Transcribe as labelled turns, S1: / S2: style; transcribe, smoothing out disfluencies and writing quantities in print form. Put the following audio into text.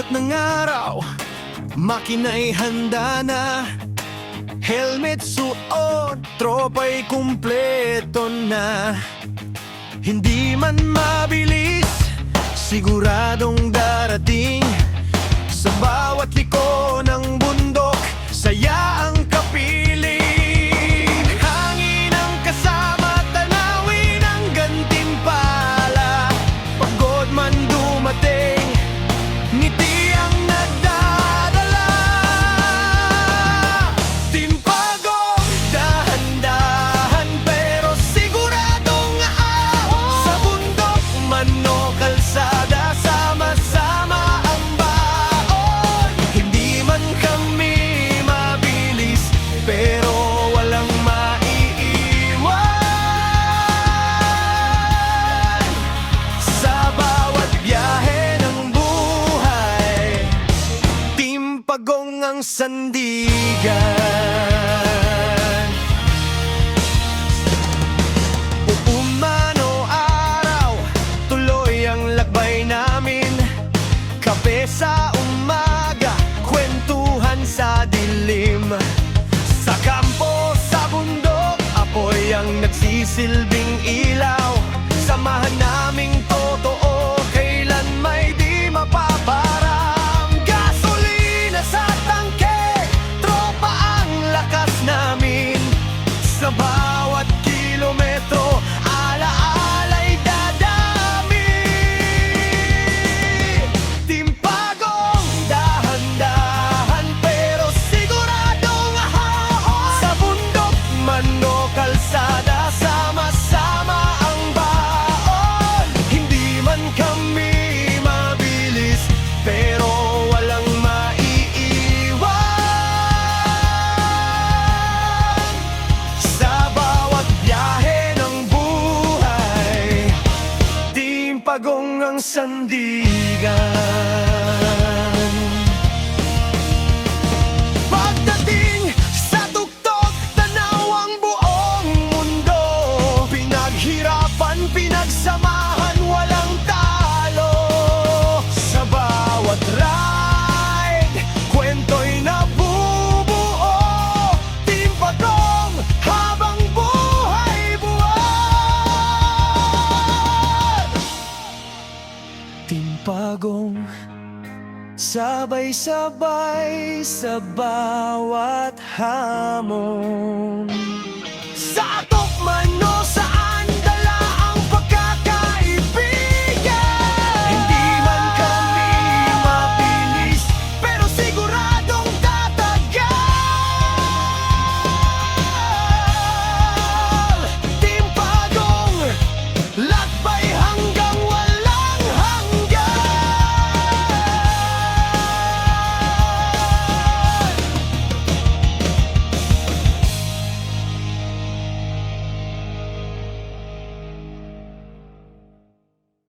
S1: Sikat ng araw, makina'y handa na. Helmet suot, tropa'y kumpleto na. Hindi man mabilis, siguradong darating. Sa bawat liko ng bundok, saya ang kapiling. Hangin ang kasama, tanawin ang gantimpala. Pagod man dumating, ngiti ang nagdadala. Timpagong dahan-dahan pero siguradong ahon. Sa bundok man o kalsada, sama-sama ang baon. Hindi man kami mabilis pero walang maiiwan. Sa bawat biyahe ng buhay, Timpagong ang sandigan. Uuman o araw, tuloy ang lakbay namin. Kape sa umaga, kwentuhan sa dilim. Sa kampo, sa bundok, apoy ang nagsisilbing ilaw. Samahan naming totoo, kailan may di mapaparang. Gasolina sa tangke, tropa ang lakas namin. Sa bawat kilometro, alaala'y dadami. Timpagong dahan-dahan pero siguradong ahon. Sa bundok man o kalsada, sama-sama ang baon. Hindi man kami mabilis pero walang maiiwan. Sa bawat biyahe ng buhay, Timpagong ang sandigan. Pagdating sa tuktok, tanaw ang buong mundo. Pinaghirapan, pinagsamahan, walang talo. Sa bawat ride, kwento'y nabubuo. Timpagong habang buhay buwan. Timpagong sabay-sabay sa bawat hamon.